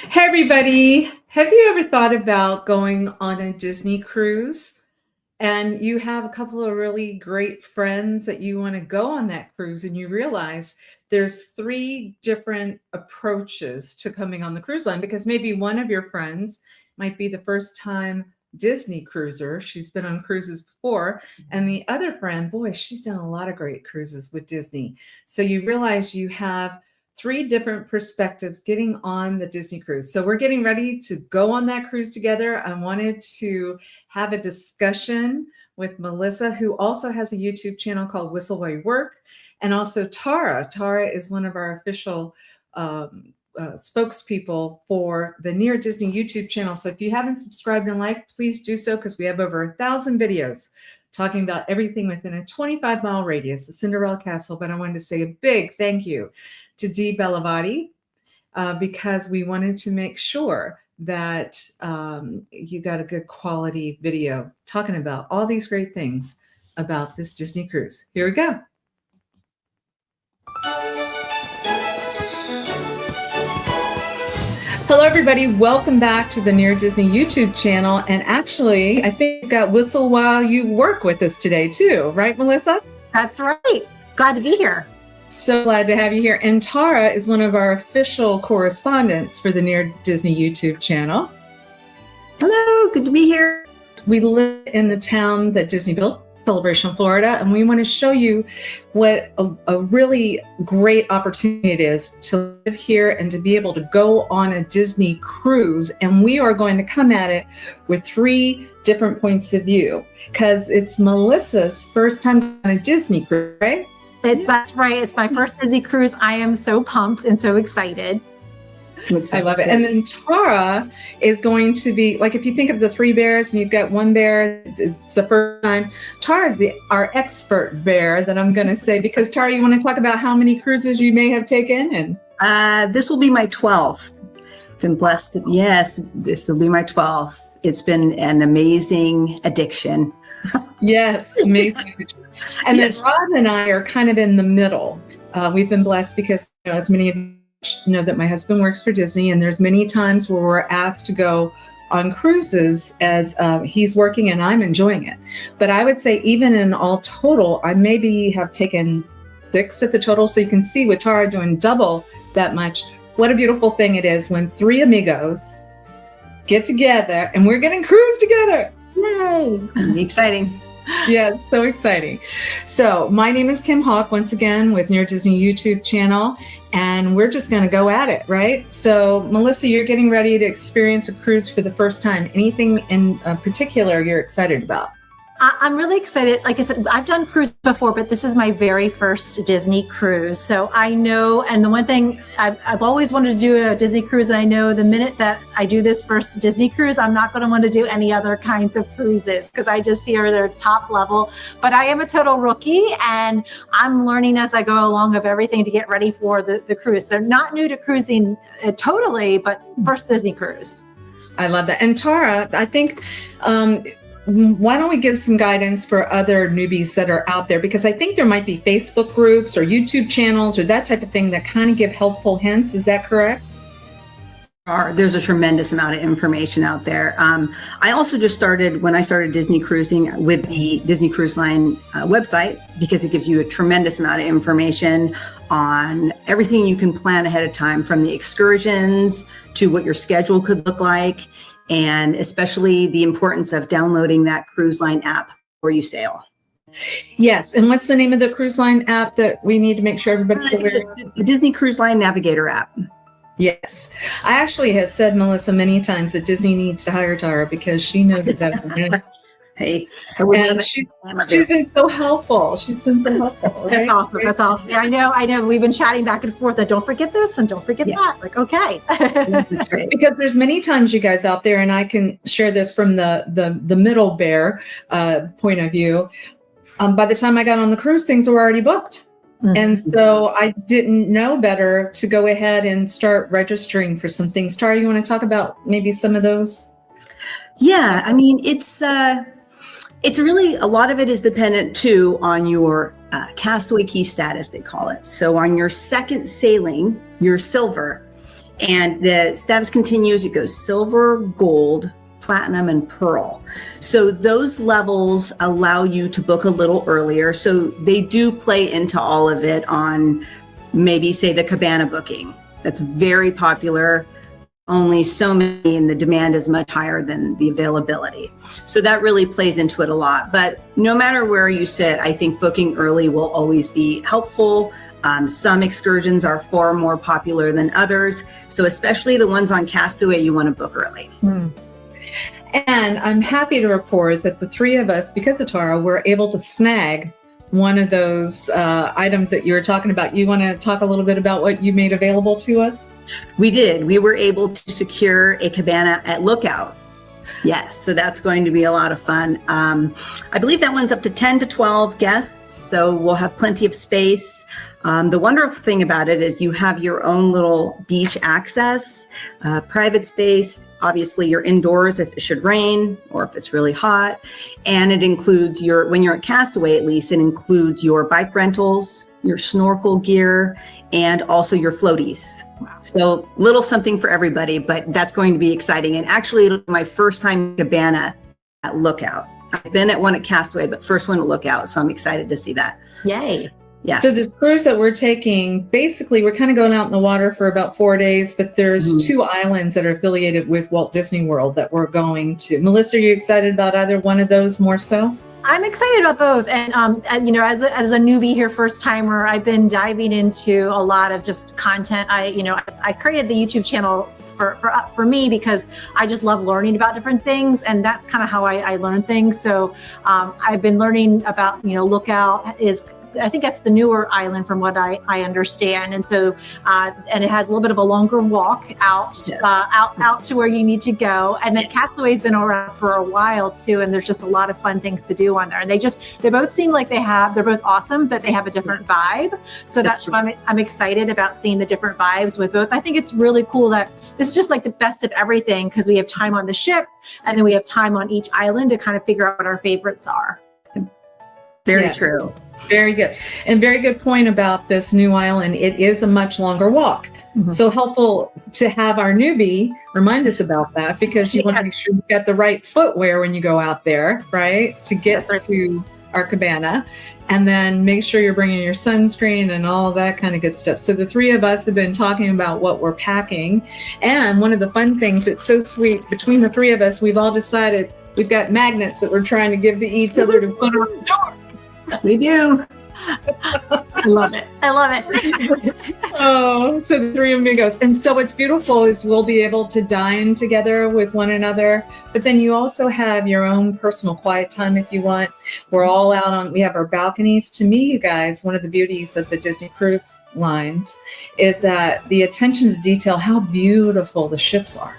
Hey, everybody. Have you ever thought about going on a Disney cruise? And you have a couple of really great friends that you want to go on that cruise, and you realize there's three different approaches to coming on the cruise line because maybe one of your friends might be the first time Disney cruiser. She's been on cruises before. And the other friend, boy, she's done a lot of great cruises with Disney. So you realize you have three different perspectives getting on the Disney cruise. So we're getting ready to go on that cruise together. I wanted to have a discussion with Melissa, who also has a YouTube channel called Whistle While You Work, and also Tara. Tara is one of our official spokespeople for the Near Disney YouTube channel. So if you haven't subscribed and liked, please do so because we have over 1,000 videos talking about everything within a 25-mile radius, the Cinderella Castle. But I wanted to say a big thank you to Dee Bellavati because we wanted to make sure that you got a good quality video talking about all these great things about this Disney cruise. Here we go. Hello, everybody. Welcome back to the Near Disney YouTube channel. And actually, I think you've got Whistle While You Work with us today, too. Right, Melissa? That's right. Glad to be here. So glad to have you here. And Tara is one of our official correspondents for the Near Disney YouTube channel. Hello, good to be here. We live in the town that Disney built, Celebration, Florida, and we want to show you what a really great opportunity it is to live here and to be able to go on a Disney cruise. And we are going to come at it with three different points of view because it's Melissa's first time on a Disney cruise, right? That's right. It's my first Disney cruise. I am so pumped and so excited. I love it. And then Tara is going to be, like, if you think of the three bears and you've got one bear, it's the first time. Tara is our expert bear that I'm going to say, because Tara, you want to talk about how many cruises you may have taken? And this will be my 12th. Been blessed. Yes, this will be my 12th. It's been an amazing addiction. Yes, amazing. And yes. Then Rod and I are kind of in the middle. We've been blessed because, as many of you know, that my husband works for Disney, and there's many times where we're asked to go on cruises as he's working and I'm enjoying it. But I would say even in all total, I maybe have taken 6 at the total. So you can see with Tara doing double that much, what a beautiful thing it is when 3 amigos get together and we're getting cruise together. Yay! Exciting. Yeah, so exciting. So my name is Kim Hawk, once again, with Near Disney YouTube channel, and we're just going to go at it, right? So Melissa, you're getting ready to experience a cruise for the first time. Anything in particular you're excited about? I'm really excited. Like I said, I've done cruise before, but this is my very first Disney cruise. So I know, and the one thing I've always wanted to do a Disney cruise, and I know the minute that I do this first Disney cruise, I'm not going to want to do any other kinds of cruises because I just see they're top level. But I am a total rookie, and I'm learning as I go along of everything to get ready for the cruise. So not new to cruising totally, but first Disney cruise. I love that. And Tara, I think, why don't we give some guidance for other newbies that are out there? Because I think there might be Facebook groups or YouTube channels or that type of thing that kind of give helpful hints. Is that correct? There's a tremendous amount of information out there. I also just started, when I started Disney cruising, with the Disney Cruise Line website, because it gives you a tremendous amount of information on everything you can plan ahead of time, from the excursions to what your schedule could look like, and especially the importance of downloading that cruise line app before you sail. Yes. And what's the name of the cruise line app that we need to make sure everybody's aware of? The Disney Cruise Line Navigator app. Yes. I actually have said, Melissa, many times that Disney needs to hire Tara because she knows exactly. Hey, and she's been so helpful. She's been so helpful. Right? That's awesome. That's awesome. I know. We've been chatting back and forth. Don't forget this and don't forget that. Like, okay. That's great. Because there's many times, you guys out there, and I can share this from the middle bear point of view. By the time I got on the cruise, things were already booked. Mm-hmm. And so I didn't know better to go ahead and start registering for some things. Tara, you want to talk about maybe some of those? Yeah, I mean, it's really, a lot of it is dependent too on your Castaway Cay status, they call it. So on your second sailing, your silver, And the status continues. It goes silver, gold, platinum, and pearl. So those levels allow you to book a little earlier. So they do play into all of it on maybe say the cabana booking. That's very popular. Only so many, and the demand is much higher than the availability. So that really plays into it a lot. But no matter where you sit, I think booking early will always be helpful. Some excursions are far more popular than others. So especially the ones on Castaway, you want to book early. And I'm happy to report that the three of us, because of Tara, were able to snag one of those items that you were talking about. You want to talk a little bit about what you made available to us? We did. We were able to secure a cabana at Lookout. Yes, so that's going to be a lot of fun. I believe that one's up to 10 to 12 guests, so we'll have plenty of space. The wonderful thing about it is you have your own little beach access, private space. Obviously, you're indoors if it should rain or if it's really hot. And it includes when you're at Castaway, at least, it includes your bike rentals, your snorkel gear, and also your floaties. Wow. So little something for everybody, but that's going to be exciting. And actually, it'll be my first time cabana at Lookout. I've been at one at Castaway, but first one at Lookout. So I'm excited to see that. Yay. Yeah. So this cruise that we're taking, basically we're kind of going out in the water for about 4 days, but there's 2 islands that are affiliated with Walt Disney World that we're going to. Melissa, are you excited about either one of those more so? I'm excited about both. And as a newbie here, first timer, I've been diving into a lot of just content. I created the YouTube channel for me because I just love learning about different things, and that's kind of how I learn things. So I've been learning about, Lookout I think that's the newer island from what I understand. And so, and it has a little bit of a longer walk out, yes. out to where you need to go. And then Castaway's been around for a while too. And there's just a lot of fun things to do on there. And they both seem like they're both awesome, but they have a different vibe. So that's why I'm excited about seeing the different vibes with both. I think it's really cool that this is just like the best of everything, because we have time on the ship and then we have time on each island to kind of figure out what our favorites are. Very true. Very good. And very good point about this new island. It is a much longer walk. Mm-hmm. So helpful to have our newbie remind us about that, because you want to make sure you've got the right footwear when you go out there, right? To get to our cabana. And then make sure you're bringing your sunscreen and all that kind of good stuff. So the three of us have been talking about what we're packing. And one of the fun things that's so sweet, between the three of us, we've all decided we've got magnets that we're trying to give to each other to put on the door. We do. I love it. Oh, so the three amigos. And so what's beautiful is we'll be able to dine together with one another, but then you also have your own personal quiet time if you want. We're all we have our balconies. To me, you guys, one of the beauties of the Disney cruise lines is that the attention to detail, how beautiful the ships are.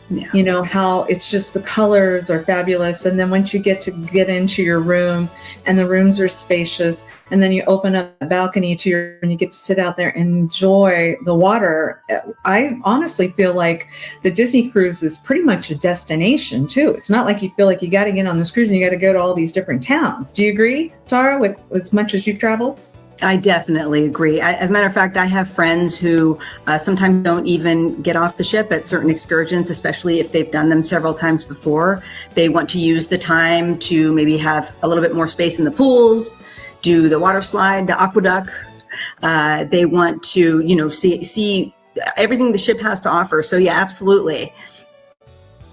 Yeah. How it's just the colors are fabulous. And then once you get into your room, and the rooms are spacious, and then you open up a balcony and you get to sit out there and enjoy the water. I honestly feel like the Disney cruise is pretty much a destination too. It's not like you feel like you got to get on this cruise and you got to go to all these different towns. Do you agree, Tara, with as much as you've traveled? I definitely agree. As a matter of fact, I have friends who sometimes don't even get off the ship at certain excursions, especially if they've done them several times before. They want to use the time to maybe have a little bit more space in the pools, do the water slide, the aqueduct. They want to, see everything the ship has to offer. So yeah, absolutely.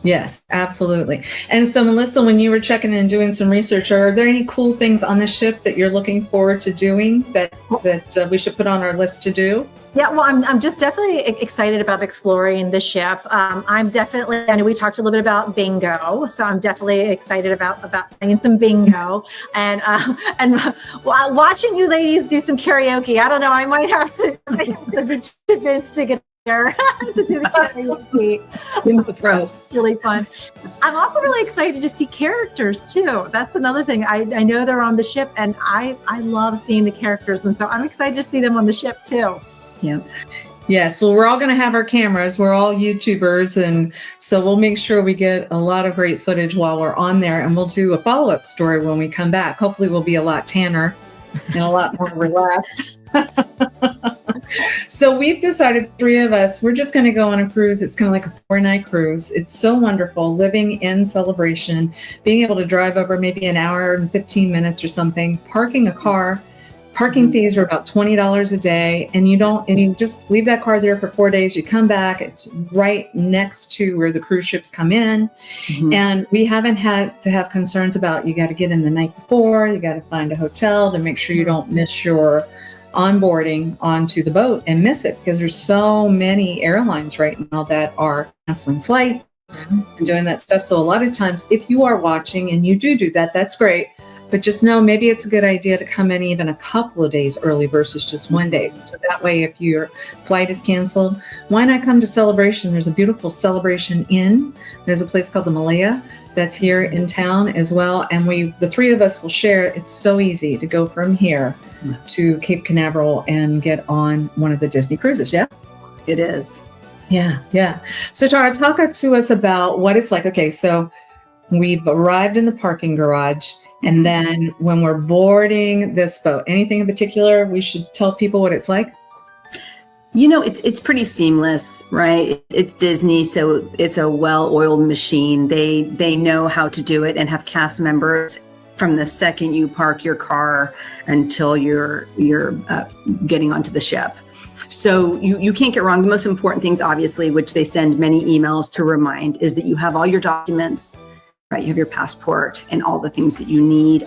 Yes, absolutely. And so, Melissa, when you were checking and doing some research, are there any cool things on the ship that you're looking forward to doing that we should put on our list to do? Yeah, well, I'm just definitely excited about exploring the ship. I know we talked a little bit about bingo, so I'm definitely excited about playing some bingo and watching you ladies do some karaoke. I don't know, I might have to be convinced to get there to do the karaoke. The pro. Really fun. I'm also really excited to see characters too. That's another thing. I know they're on the ship, and I love seeing the characters, and so I'm excited to see them on the ship too. Yep. Yes, well, we're all going to have our cameras. We're all YouTubers, and so we'll make sure we get a lot of great footage while we're on there, and we'll do a follow-up story when we come back. Hopefully we'll be a lot tanner and a lot more relaxed. So we've decided, three of us, we're just going to go on a cruise. It's kind of like a 4-night cruise. It's so wonderful living in Celebration, being able to drive over maybe an hour and 15 minutes or something, parking a car. Parking fees are about $20 a day, and you just leave that car there for 4 days. You come back, it's right next to where the cruise ships come in. And we haven't had to have concerns about, you got to get in the night before, you got to find a hotel to make sure you don't miss your onboarding onto the boat and miss it, because there's so many airlines right now that are canceling flights and doing that stuff. So a lot of times, if you are watching and you do that, that's great. But just know, maybe it's a good idea to come in even a couple of days early versus just 1 day. So that way, if your flight is canceled, why not come to Celebration? There's a beautiful Celebration Inn. There's a place called the Malaya that's here in town as well. And the three of us will share. It's so easy to go from here to Cape Canaveral and get on one of the Disney cruises. Yeah, It is. Yeah. So Tara, talk to us about what it's like. Okay, so we've arrived in the parking garage. And then when we're boarding this boat, anything in particular we should tell people what it's like? It's pretty seamless, right? It's Disney, so it's a well-oiled machine. They know how to do it and have cast members from the second you park your car until you're getting onto the ship. So you can't get wrong. The most important things, obviously, which they send many emails to remind, is that you have all your documents. Right, you have your passport and all the things that you need.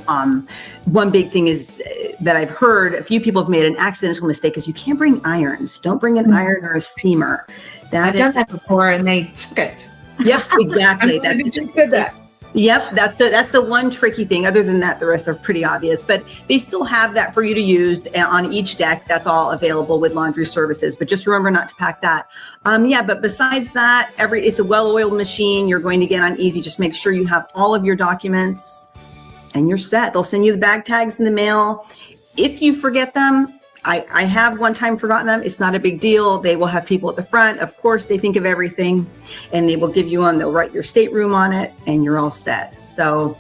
One big thing is that I've heard a few people have made an accidental mistake is you can't bring irons. Don't bring an iron or a steamer. I've done that before, and they took it. Yep, exactly. You said that. Yep, that's the one tricky thing. Other than that, the rest are pretty obvious. But they still have that for you to use on each deck. That's all available with laundry services. But just remember not to pack that. But besides that, it's a well-oiled machine. You're going to get on easy. Just make sure you have all of your documents, and you're set. They'll send you the bag tags in the mail. If you forget them, I have one time forgotten them. It's not a big deal. They will have people at the front. Of course, they think of everything, and they will give you one. They'll write your stateroom on it, and you're all set. So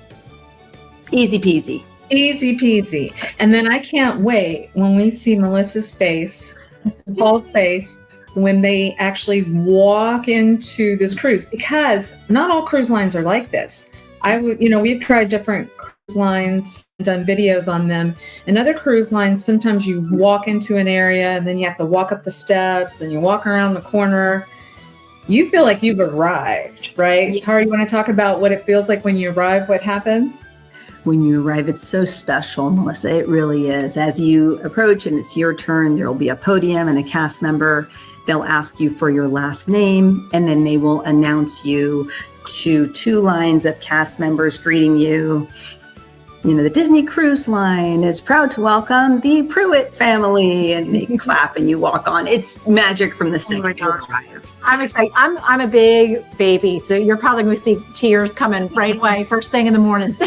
easy peasy. Easy peasy. And then I can't wait when we see Melissa's face, Paul's face, when they actually walk into this cruise, because not all cruise lines are like this. We've tried different cruise lines, done videos on them, and other cruise lines, sometimes you walk into an area and then you have to walk up the steps and you walk around the corner. You feel like you've arrived, right? Tara, you want to talk about what it feels like when you arrive, what happens? When you arrive, it's so special, Melissa. It really is. As you approach and it's your turn, there will be a podium and a cast member. They'll ask you for your last name, and then they will announce you to 2 lines of cast members greeting you. The Disney Cruise Line is proud to welcome the Pruitt family, and they clap and you walk on. It's magic from the second you arrive. I'm excited. I'm a big baby, so you're probably going to see tears coming right away, first thing in the morning.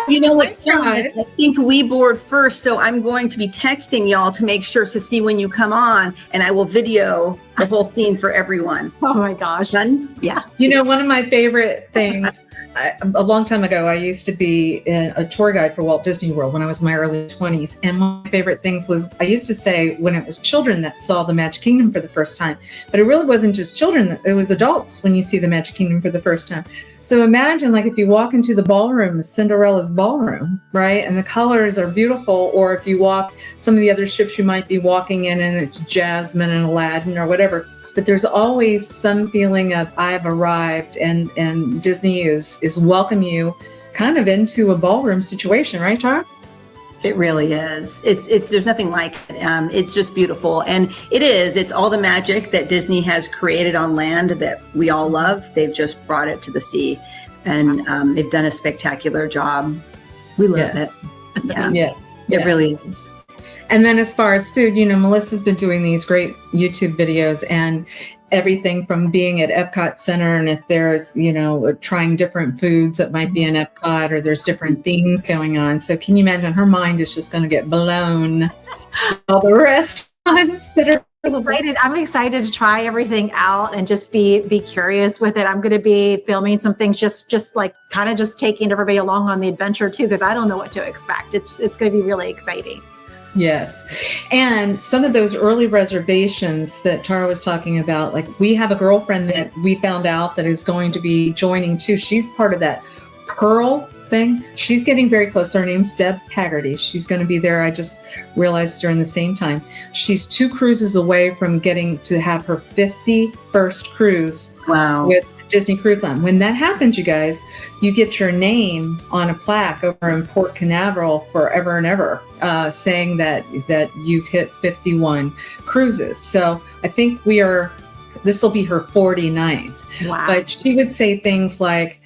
You know what's fun? I think we board first, so I'm going to be texting y'all to make sure to see when you come on, and I will video the whole scene for everyone. Oh my gosh. Fun? Yeah. One of my favorite things, a long time ago, I used to be a tour guide for Walt Disney World when I was in my early 20s. And one of my favorite things was, I used to say when it was children that saw the Magic Kingdom for the first time, but it really wasn't just children, it was adults when you see the Magic Kingdom for the first time. So imagine, like, if you walk into the ballroom, Cinderella's ballroom, right? And the colors are beautiful. Or if you walk some of the other ships you might be walking in, and it's Jasmine and Aladdin or whatever. But there's always some feeling of I've arrived, and Disney is welcome you kind of into a ballroom situation, right, Tara? It really is. It's there's nothing like it. It's just beautiful. And it's all the magic that Disney has created on land that we all love. They've just brought it to the sea, and they've done a spectacular job. We love it. Yeah. It really is. And then as far as food, Melissa's been doing these great YouTube videos, and everything from being at Epcot Center, and if there's, trying different foods that might be in Epcot, or there's different themes going on. So can you imagine, her mind is just going to get blown. All the restaurants that are I'm excited to try everything out and just be curious with it. I'm going to be filming some things, just like kind of just taking everybody along on the adventure too, because I don't know what to expect. It's going to be really exciting. Yes. And some of those early reservations that Tara was talking about, like we have a girlfriend that we found out that is going to be joining too. She's part of that Pearl thing. She's getting very close. Her name's Deb Haggerty. She's going to be there. I just realized during the same time. She's 2 cruises away from getting to have her 51st cruise with Disney Cruise Line. When that happens, you guys, you get your name on a plaque over in Port Canaveral forever and ever, saying that you've hit 51 cruises. So I think this will be her 49th. Wow. But she would say things like,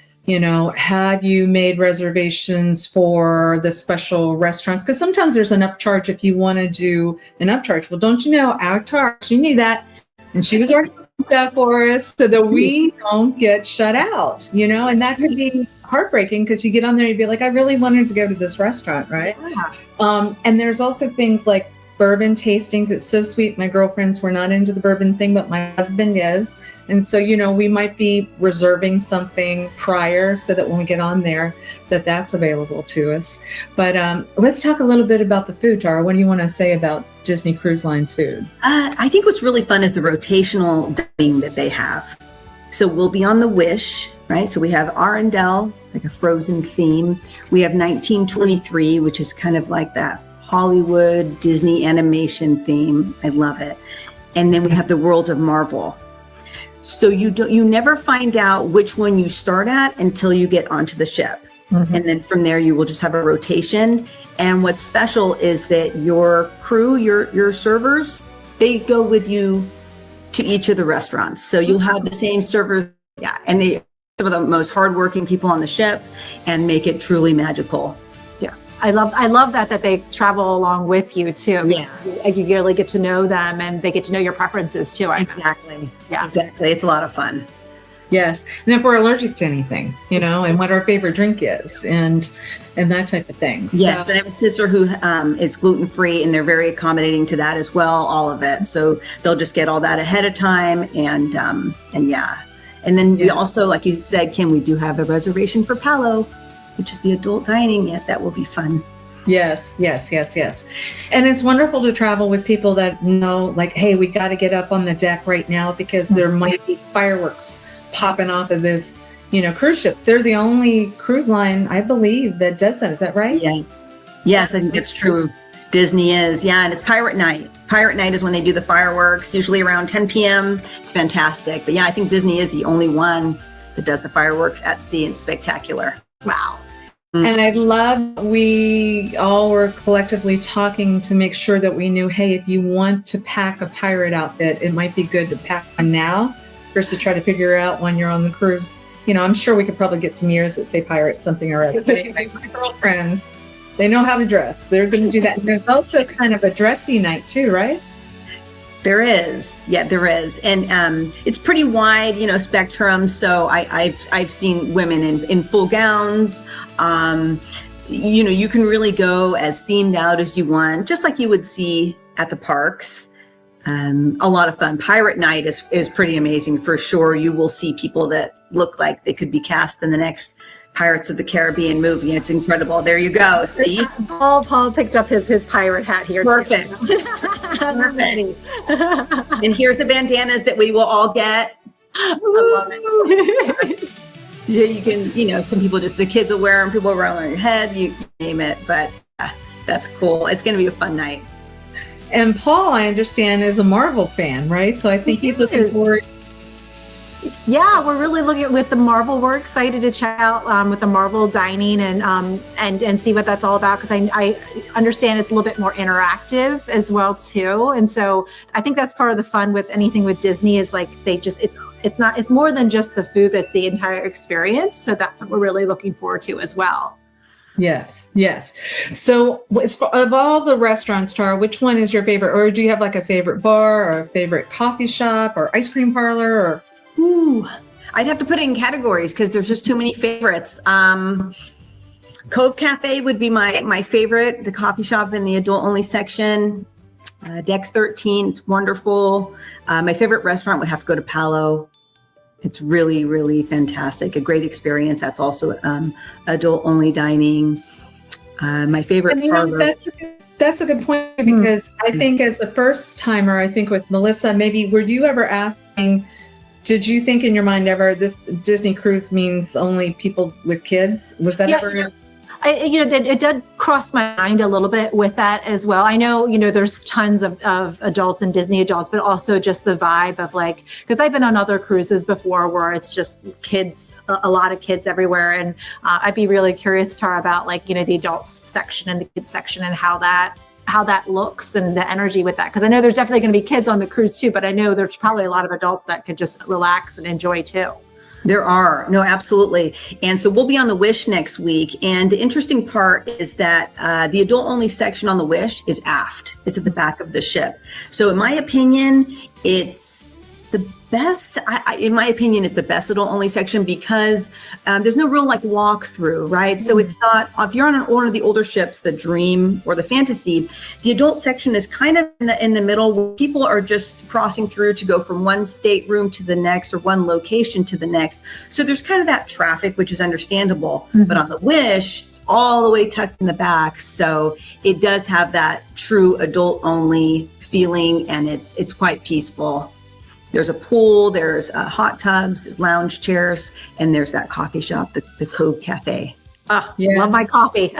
have you made reservations for the special restaurants? Because sometimes there's an upcharge if you want to do an upcharge. Well, don't you know, our Tara, she knew that. And she was already that for us so that we don't get shut out, and that could be heartbreaking because you get on there and you'd be like, I really wanted to go to this restaurant, right? Yeah. And there's also things like bourbon tastings. It's so sweet. My girlfriends were not into the bourbon thing, but my husband is. And so, we might be reserving something prior so that when we get on there, that's available to us. But let's talk a little bit about the food, Tara. What do you want to say about Disney Cruise Line food? I think what's really fun is the rotational dining that they have. So we'll be on the Wish, right? So we have Arendelle, like a Frozen theme. We have 1923, which is kind of like that Hollywood Disney animation theme. I love it. And then we have the Worlds of Marvel. So you never find out which one you start at until you get onto the ship. Mm-hmm. And then from there you will just have a rotation. And what's special is that your crew, your servers, they go with you to each of the restaurants. So you'll have the same servers, and they some of the most hardworking people on the ship and make it truly magical. I love that they travel along with you too. Yeah. You really get to know them and they get to know your preferences too. Exactly. Yeah. Exactly. It's a lot of fun. Yes. And if we're allergic to anything, and what our favorite drink is and that type of thing. Yeah. So I have a sister who is gluten-free and they're very accommodating to that as well, all of it. So they'll just get all that ahead of time and yeah. And then we also, like you said, Kim, we do have a reservation for Palo, which is the adult dining. Yeah, that will be fun. Yes. And it's wonderful to travel with people that know, like, hey, we got to get up on the deck right now because there might be fireworks popping off of this, cruise ship. They're the only cruise line, I believe, that does that. Is that right? Yes, I think that's true. Disney is, and it's Pirate Night. Pirate Night is when they do the fireworks, usually around 10 p.m. It's fantastic. But I think Disney is the only one that does the fireworks at sea. It's spectacular. Wow. And I love we all were collectively talking to make sure that we knew, hey, if you want to pack a pirate outfit, it might be good to pack one now versus try to figure out when you're on the cruise. I'm sure we could probably get some ears that say pirate something or other. But anyway, my girlfriends, they know how to dress. They're going to do that. And there's also kind of a dressy night too, right? There is. Yeah, there is. And it's pretty wide, spectrum. So I've seen women in full gowns. You can really go as themed out as you want, just like you would see at the parks. A lot of fun. Pirate Night is pretty amazing for sure. You will see people that look like they could be cast in the next Pirates of the Caribbean movie. It's incredible. There you go. See? Paul picked up his pirate hat here. Perfect. Perfect. And here's the bandanas that we will all get. I love it. Yeah, you can, some people the kids will wear them, people will wear them on your head, you name it. But that's cool. It's going to be a fun night. And Paul, I understand, is a Marvel fan, right? So I think he's looking forward. Yeah, we're really looking with the Marvel. We're excited to check out with the Marvel dining and see what that's all about, because I understand it's a little bit more interactive as well too. And so I think that's part of the fun with anything with Disney is like it's more than just the food, but it's the entire experience. So that's what we're really looking forward to as well. Yes. So of all the restaurants, Tara, which one is your favorite? Or do you have like a favorite bar or a favorite coffee shop or ice cream parlor or? Ooh, I'd have to put it in categories because there's just too many favorites. Cove Cafe would be my favorite, the coffee shop in the adult only section. Deck 13, it's wonderful. My favorite restaurant would have to go to Palo. It's really, really fantastic. A great experience. That's also adult only dining. My favorite parlor. That's a good point, because I think as a first timer, I think with Melissa, maybe were you ever asking, did you think in your mind ever this Disney cruise means only people with kids? Was that ever? It did cross my mind a little bit with that as well. I know, there's tons of adults and Disney adults, but also just the vibe of like, because I've been on other cruises before where it's just kids, a lot of kids everywhere. And I'd be really curious, Tara, about like, the adults section and the kids section and how that looks and the energy with that. Because I know there's definitely going to be kids on the cruise too, but I know there's probably a lot of adults that could just relax and enjoy too. There are. No, absolutely. And so we'll be on the Wish next week. And the interesting part is that the adult only section on the Wish is aft. It's at the back of the ship. So in my opinion, it's the best. In my opinion, it's the best adult only section because there's no real like walkthrough, right? So it's not, if you're on one of the older ships, the Dream or the Fantasy, the adult section is kind of in the middle where people are just crossing through to go from one stateroom to the next or one location to the next. So there's kind of that traffic, which is understandable. But on the Wish, it's all the way tucked in the back. So it does have that true adult only feeling, and it's quite peaceful. There's a pool, there's hot tubs, there's lounge chairs, and there's that coffee shop, the Cove Cafe. Love my coffee.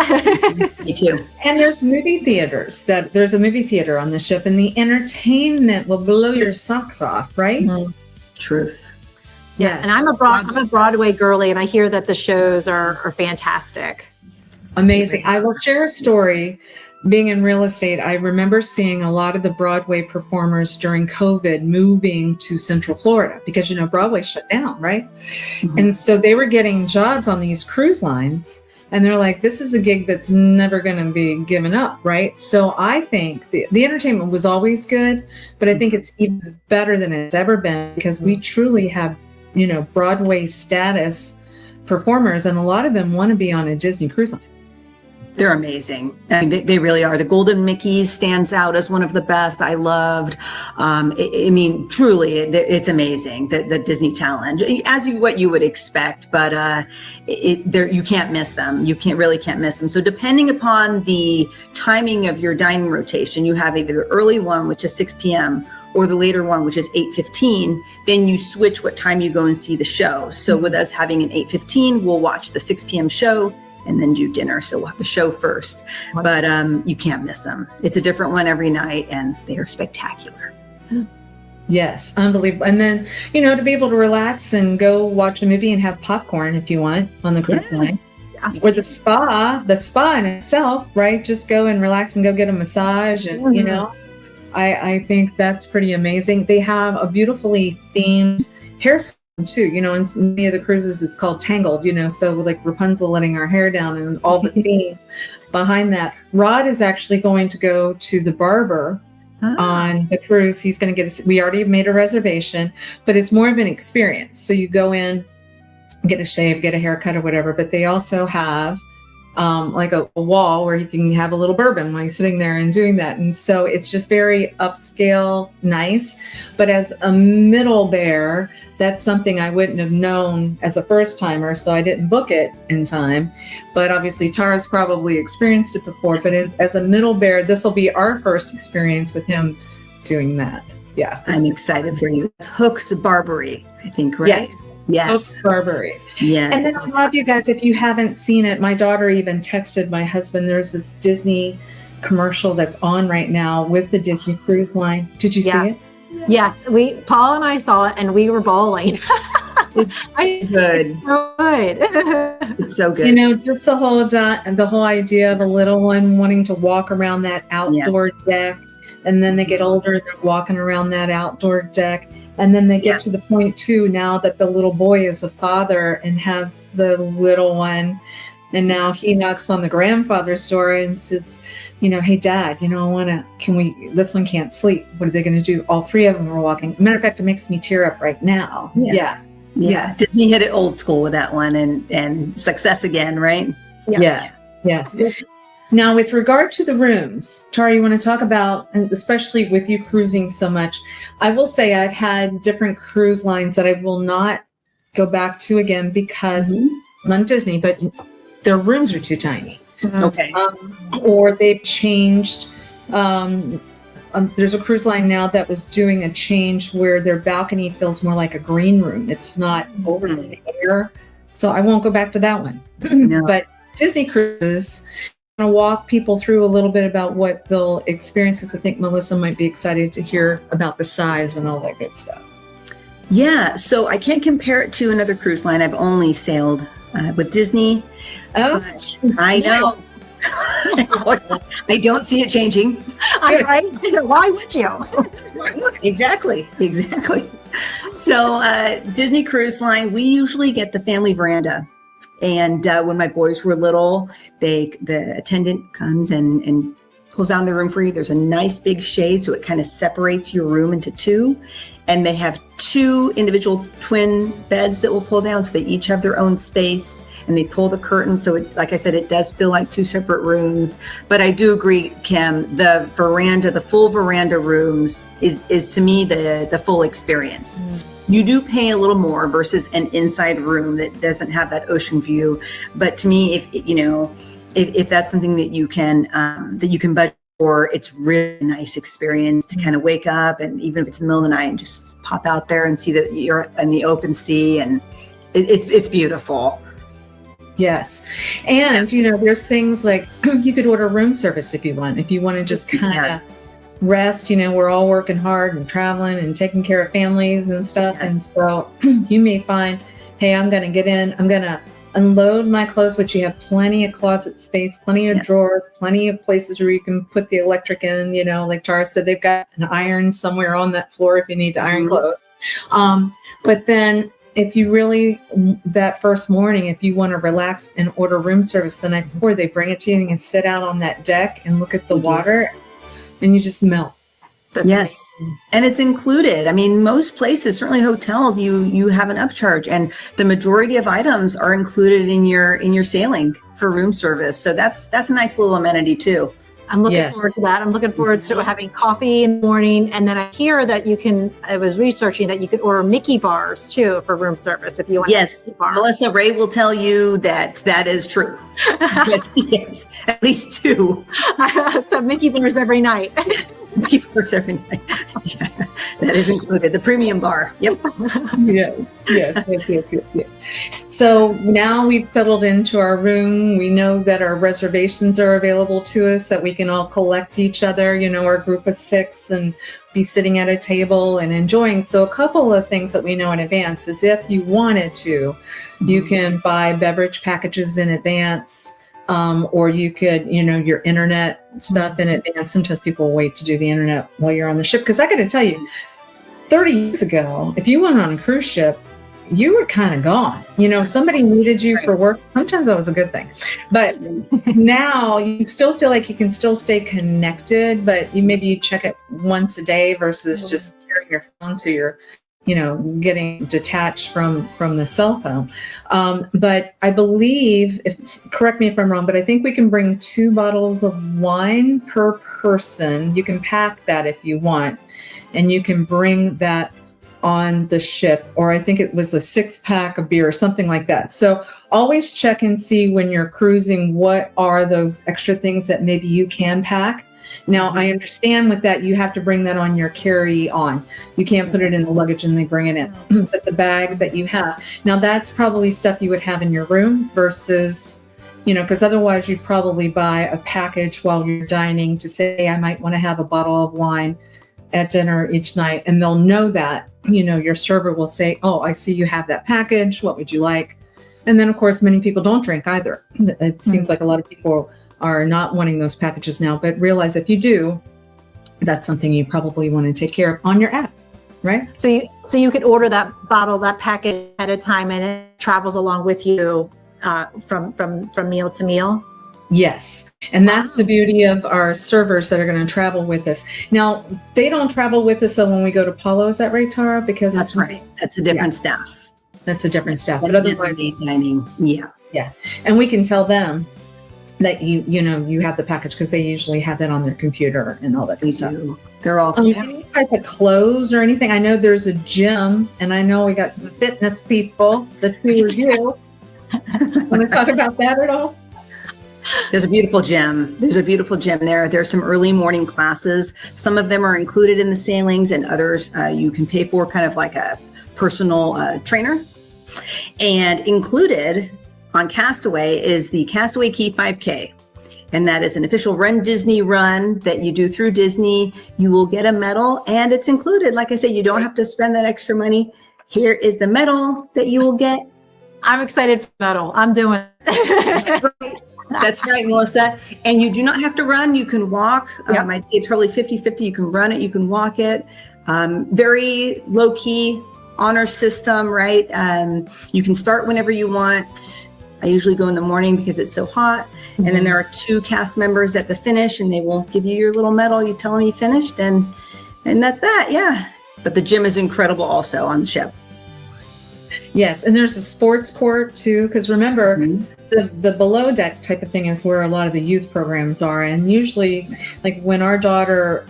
Me too. And there's movie theaters. There's a movie theater on the ship, and the entertainment will blow your socks off, right? Truth. Yeah, and I'm a Broadway girly, and I hear that the shows are fantastic. Amazing. I will share a story. Being in real estate, I remember seeing a lot of the Broadway performers during COVID moving to Central Florida because, Broadway shut down, right? And so they were getting jobs on these cruise lines, and they're like, this is a gig that's never going to be given up, right? So I think the entertainment was always good, but I think it's even better than it's ever been because we truly have, Broadway status performers, and a lot of them want to be on a Disney cruise line. They're amazing. I mean, they really are. The Golden Mickey stands out as one of the best. I loved. Truly, it's amazing, the Disney talent, what you would expect. But you can't miss them. You can't miss them. So depending upon the timing of your dining rotation, you have either the early one, which is 6 p.m., or the later one, which is 8:15. Then you switch what time you go and see the show. So with us having an 8:15, we'll watch the 6 p.m. show and then do dinner. So we'll have the show first, but you can't miss them. It's a different one every night, and they are spectacular. Yes, unbelievable. And then, to be able to relax and go watch a movie and have popcorn if you want on the cruise line. Or the spa in itself, right? Just go and relax and go get a massage. And, I think that's pretty amazing. They have a beautifully themed hairstyle too, in many of the cruises it's called Tangled, so like Rapunzel letting our hair down and all the theme behind that. Rod is actually going to go to the barber on the cruise. He's going to we already made a reservation, but it's more of an experience. So you go in, get a shave, get a haircut or whatever, but they also have like a wall where he can have a little bourbon while he's sitting there and doing that. And so it's just very upscale, nice. But as a middle bear, that's something I wouldn't have known as a first timer, so I didn't book it in time. But obviously Tara's probably experienced it before, but as a middle bear, this will be our first experience with him doing that. Yeah. I'm excited for you. It's Hook's Barbary, I think, right? Yes. Hook's Barbary. Yes. And then I love you guys, if you haven't seen it, my daughter even texted my husband, there's this Disney commercial that's on right now with the Disney Cruise Line. Did you see it? Yes, Paul and I saw it, and we were bawling. It's so good. It's so good. It's so good. Just the whole idea of a little one wanting to walk around that outdoor deck, and then they get older, they're walking around that outdoor deck, and then they get to the point too now that the little boy is a father and has the little one. And now he knocks on the grandfather's door and says, hey, Dad, this one can't sleep. What are they going to do? All three of them are walking. Matter of fact, it makes me tear up right now. Yeah. Disney hit it old school with that one and success again, right? Yes. Now, with regard to the rooms, Tara, you want to talk about, and especially with you cruising so much, I will say I've had different cruise lines that I will not go back to again because, not Disney, but their rooms are too tiny. Okay. Or they've changed. There's a cruise line now that was doing a change where their balcony feels more like a green room. It's not overly air. So I won't go back to that one. No. But Disney cruises, I'm going to walk people through a little bit about what they'll experience, because I think Melissa might be excited to hear about the size and all that good stuff. Yeah, so I can't compare it to another cruise line. I've only sailed with Disney. Oh, I know. I don't see it changing. Right? Why would you? Exactly. So Disney Cruise Line, we usually get the family veranda. And when my boys were little, the attendant comes and pulls down the room for you. There's a nice big shade, so it kind of separates your room into two. And they have two individual twin beds that will pull down, so they each have their own space. And they pull the curtain, so it, like I said, it does feel like two separate rooms. But I do agree, Kim, the veranda, the full veranda rooms is to me the full experience. You do pay a little more versus an inside room that doesn't have that ocean view. But to me, if that's something that you can budget for, it's really a nice experience to kind of wake up, and even if it's the middle of the night, and just pop out there and see that you're in the open sea, and it's beautiful. yes. And, there's things like you could order room service if you want to just kind of rest. We're all working hard and traveling and taking care of families and stuff. Yes. And so you may find, hey, I'm going to get in, I'm going to unload my clothes, which you have plenty of closet space, plenty of drawers, plenty of places where you can put the electric in, like Tara said, they've got an iron somewhere on that floor if you need to iron clothes. But then if you really, that first morning, if you want to relax and order room service the night before, they bring it to you and you can sit out on that deck and look at the water and you just melt. That's yes. Amazing. And it's included. I mean, most places, certainly hotels, you have an upcharge, and the majority of items are included in your sailing for room service. So that's a nice little amenity too. I'm looking forward to that. I'm looking forward to having coffee in the morning. And then I hear that I was researching that you could order Mickey bars too for room service if you want. Yes. Melissa Ray will tell you that is true. Yes, at least two. So Mickey bars every night. Mickey bars every night. Yeah, that is included. The premium bar. Yep. Yes. So now we've settled into our room. We know that our reservations are available to us, that we can all collect each other, our group of 6, and be sitting at a table and enjoying. So a couple of things that we know in advance is if you wanted to, you can buy beverage packages in advance, or you could, your internet stuff in advance. Sometimes people wait to do the internet while you're on the ship. Because I got to tell you, 30 years ago, if you went on a cruise ship, you were kind of gone. If somebody needed you for work, sometimes that was a good thing. But now you still feel like you can still stay connected, but maybe you check it once a day versus just carrying your phone. So you're, getting detached from the cell phone. But I believe, correct me if I'm wrong, but I think we can bring 2 bottles of wine per person. You can pack that if you want, and you can bring that on the ship, or I think it was a 6-pack of beer or something like that. So always check and see when you're cruising, what are those extra things that maybe you can pack. Now, I understand with that, you have to bring that on your carry-on. You can't put it in the luggage and they bring it in. But the bag that you have, now that's probably stuff you would have in your room versus, because otherwise you'd probably buy a package while you're dining to say, I might want to have a bottle of wine at dinner each night. And they'll know that, your server will say, oh, I see you have that package. What would you like? And then, of course, many people don't drink either. It seems like a lot of people are not wanting those packages now, but realize if you do, that's something you probably want to take care of on your app, right? So you could order that bottle, that package at a time, and it travels along with you from meal to meal. Yes. And that's the beauty of our servers that are going to travel with us. Now, they don't travel with us. So when we go to Palo, is that right, Tara? Because that's right. That's a different staff. That's a different staff. But otherwise, dining. Yeah. And we can tell them that you have the package because they usually have that on their computer and all that good stuff. They're all any type of clothes or anything. I know there's a gym, and I know we got some fitness people, the 2 of you. Want to talk about that at all? There's a beautiful gym. There's a beautiful gym there. There's some early morning classes. Some of them are included in the sailings, and others you can pay for, kind of like a personal trainer. And included on Castaway is the Castaway Cay 5K. And that is an official Run Disney run that you do through Disney. You will get a medal, and it's included. Like I said, you don't have to spend that extra money. Here is the medal that you will get. I'm excited for the medal. I'm doing it. That's right, Melissa. And you do not have to run. You can walk. Yep. I'd say it's probably 50-50. You can run it. You can walk it. Very low-key honor system, right? You can start whenever you want. I usually go in the morning because it's so hot. And then there are 2 cast members at the finish, and they will give you your little medal. You tell them you finished, and that's that. Yeah. But the gym is incredible also on the ship. Yes, and there's a sports court too, because remember, the below deck type of thing is where a lot of the youth programs are. And usually, like when our daughter,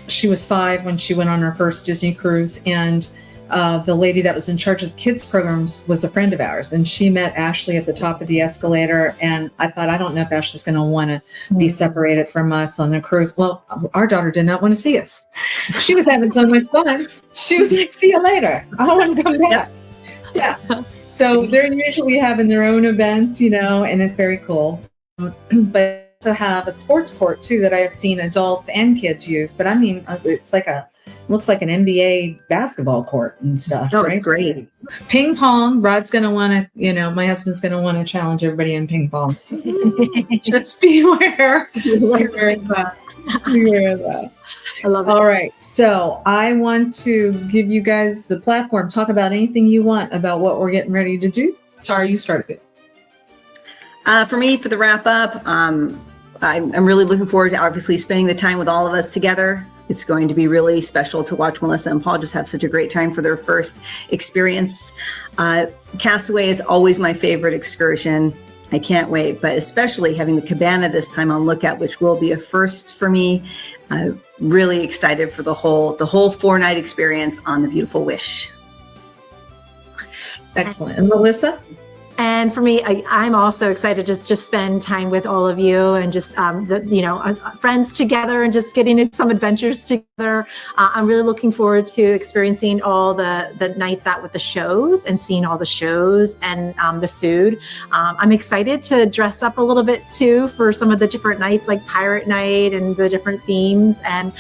she was 5 when she went on her first Disney cruise, and the lady that was in charge of the kids programs was a friend of ours, and she met Ashley at the top of the escalator. And I thought, I don't know if Ashley's going to want to be separated from us on the cruise. Well, our daughter did not want to see us. She was having so much fun. She was like, see you later. I don't want to come back. Yeah. So they're usually having their own events, and it's very cool. But to have a sports court too that I have seen adults and kids use. But I mean, it's like looks like an NBA basketball court and stuff. Oh, right? it's great. Ping pong. Rod's going to want to, my husband's going to want to challenge everybody in ping pong. So just beware. Beware of that. Beware of that. I love it. All right. So I want to give you guys the platform. Talk about anything you want about what we're getting ready to do. Sorry, you started it. For me, for the wrap up, I'm really looking forward to obviously spending the time with all of us together. It's going to be really special to watch Melissa and Paul just have such a great time for their first experience. Castaway is always my favorite excursion. I can't wait, but especially having the cabana this time on Lookout, which will be a first for me. Really excited for the whole 4-night experience on the beautiful Wish. Excellent. And Melissa? And for me, I'm also excited to just spend time with all of you and just, friends together and just getting into some adventures together. I'm really looking forward to experiencing all the nights out with the shows and seeing all the shows and the food. I'm excited to dress up a little bit too for some of the different nights like Pirate Night and the different themes, and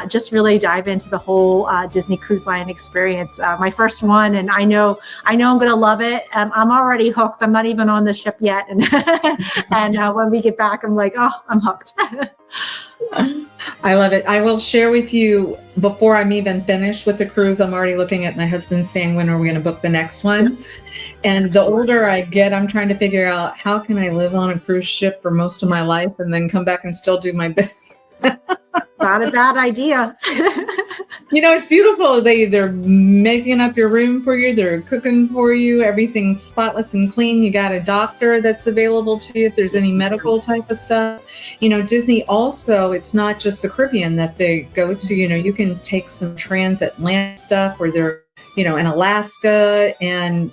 just really dive into the whole Disney Cruise Line experience. My first one, and I know I'm going to love it. I'm already hooked. I'm not even on the ship yet. And when we get back, I'm like, oh, I'm hooked. I love it. I will share with you before I'm even finished with the cruise. I'm already looking at my husband saying, when are we going to book the next one? And the older I get, I'm trying to figure out how can I live on a cruise ship for most of my life and then come back and still do my business. Not a bad idea. It's beautiful. They're making up your room for you. They're cooking for you. Everything's spotless and clean. You got a doctor that's available to you if there's any medical type of stuff. Disney also, it's not just the Caribbean that they go to. You can take some transatlantic stuff where they're, in Alaska. And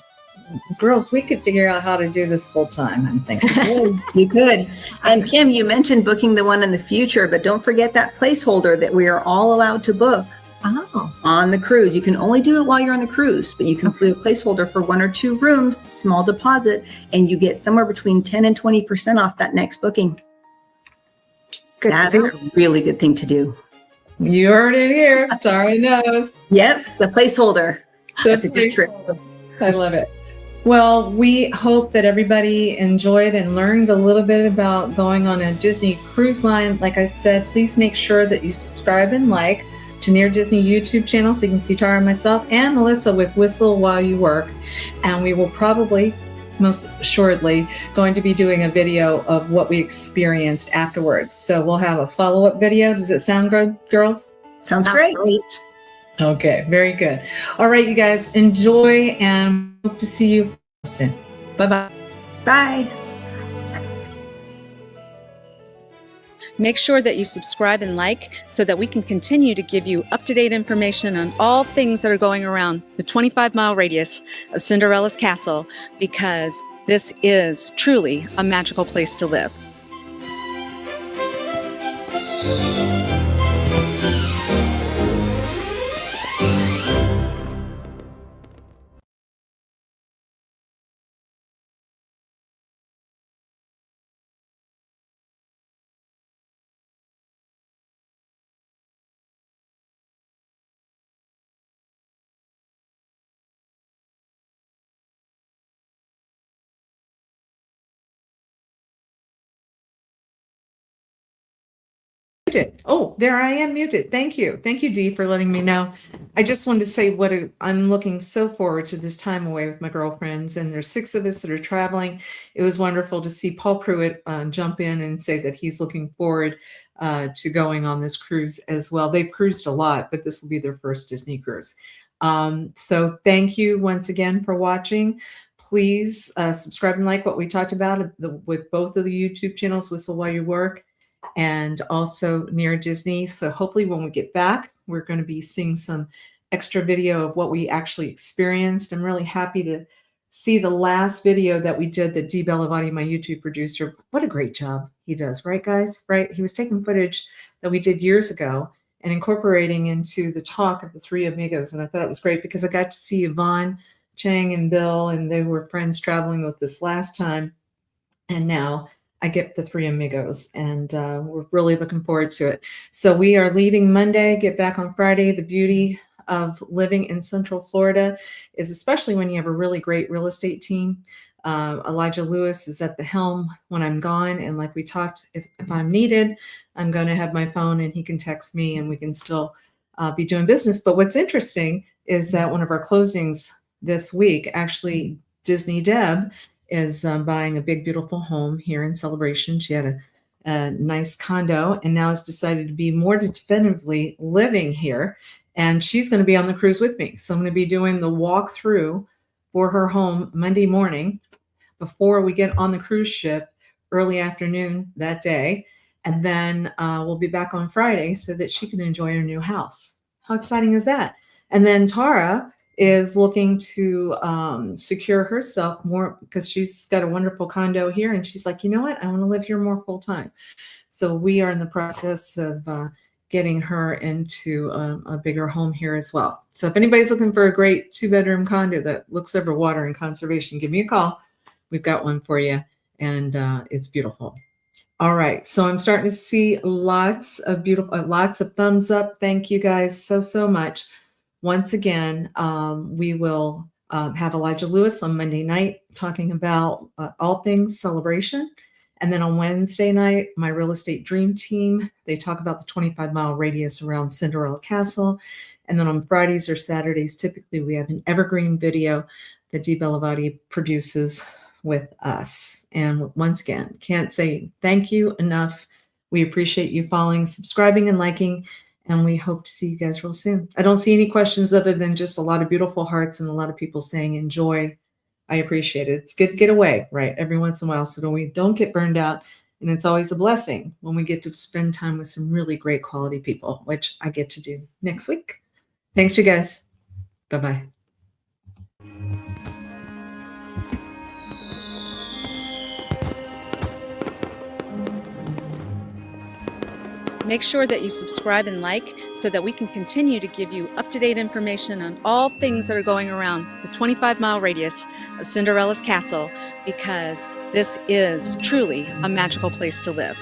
girls, we could figure out how to do this full time, I'm thinking. You could. And Kim, you mentioned booking the one in the future, but don't forget that placeholder that we are all allowed to book. Oh. On the cruise. You can only do it while you're on the cruise, but you can put a placeholder for 1 or 2 rooms, small deposit, and you get somewhere between 10 and 20% off that next booking. Good. That's a really good thing to do. You heard it here. Tara knows. Yep, the placeholder. That's a good trick. I love it. Well, we hope that everybody enjoyed and learned a little bit about going on a Disney Cruise Line. Like I said, please make sure that you subscribe and like to Near Disney YouTube channel so you can see Tara and myself and Melissa with Whistle While You Work. And we will probably, most assuredly, going to be doing a video of what we experienced afterwards. So we'll have a follow-up video. Does it sound good, girls? Sounds great. Okay, very good. All right, you guys, enjoy and hope to see you soon. Bye-bye. Bye. Make sure that you subscribe and like so that we can continue to give you up-to-date information on all things that are going around the 25-mile radius of Cinderella's castle, because This is truly a magical place to live. Muted. Oh, there I am muted. Thank you. Thank you, Dee, for letting me know. I just wanted to say I'm looking so forward to this time away with my girlfriends, and there's 6 of us that are traveling. It was wonderful to see Paul Pruitt jump in and say that he's looking forward to going on this cruise as well. They've cruised a lot, but this will be their first Disney cruise. So thank you once again for watching. Please subscribe and like what we talked about with both of the YouTube channels, Whistle While You Work, and also Near Disney. So hopefully when we get back, we're going to be seeing some extra video of what we actually experienced. I'm really happy to see the last video that we did that Dee Bellavati, my YouTube producer, what a great job he does, right guys? Right? He was taking footage that we did years ago and incorporating into the talk of the 3 Amigos. And I thought it was great because I got to see Yvonne, Chang, and Bill, and they were friends traveling with us last time. And now I get the 3 Amigos, and we're really looking forward to it. So we are leaving Monday, get back on Friday. The beauty of living in Central Florida is, especially when you have a really great real estate team. Elijah Lewis is at the helm when I'm gone. And like we talked, if I'm needed, I'm going to have my phone and he can text me and we can still be doing business. But what's interesting is that one of our closings this week, actually Disney Deb is buying a big, beautiful home here in Celebration. She had a nice condo and now has decided to be more definitively living here. And she's going to be on the cruise with me. So I'm going to be doing the walkthrough for her home Monday morning before we get on the cruise ship early afternoon that day. And then we'll be back on Friday so that she can enjoy her new house. How exciting is that? And then Tara is looking to secure herself more because she's got a wonderful condo here. And she's like, you know what? I want to live here more full time. So we are in the process of getting her into a bigger home here as well. So if anybody's looking for a great 2-bedroom condo that looks over water and conservation, give me a call. We've got one for you, and it's beautiful. All right, so I'm starting to see lots of beautiful, lots of thumbs up. Thank you guys so much. Once again, we will have Elijah Lewis on Monday night talking about all things celebration. And then on Wednesday night, my real estate dream team, they talk about the 25-mile radius around Cinderella Castle. And then on Fridays or Saturdays, typically we have an evergreen video that Dee Bellavati produces with us. And once again, can't say thank you enough. We appreciate you following, subscribing, and liking. And we hope to see you guys real soon. I don't see any questions other than just a lot of beautiful hearts and a lot of people saying enjoy. I appreciate it. It's good to get away, right? Every once in a while so we don't get burned out. And it's always a blessing when we get to spend time with some really great quality people, which I get to do next week. Thanks, you guys. Bye-bye. Make sure that you subscribe and like so that we can continue to give you up-to-date information on all things that are going around the 25-mile radius of Cinderella's castle, because this is truly a magical place to live.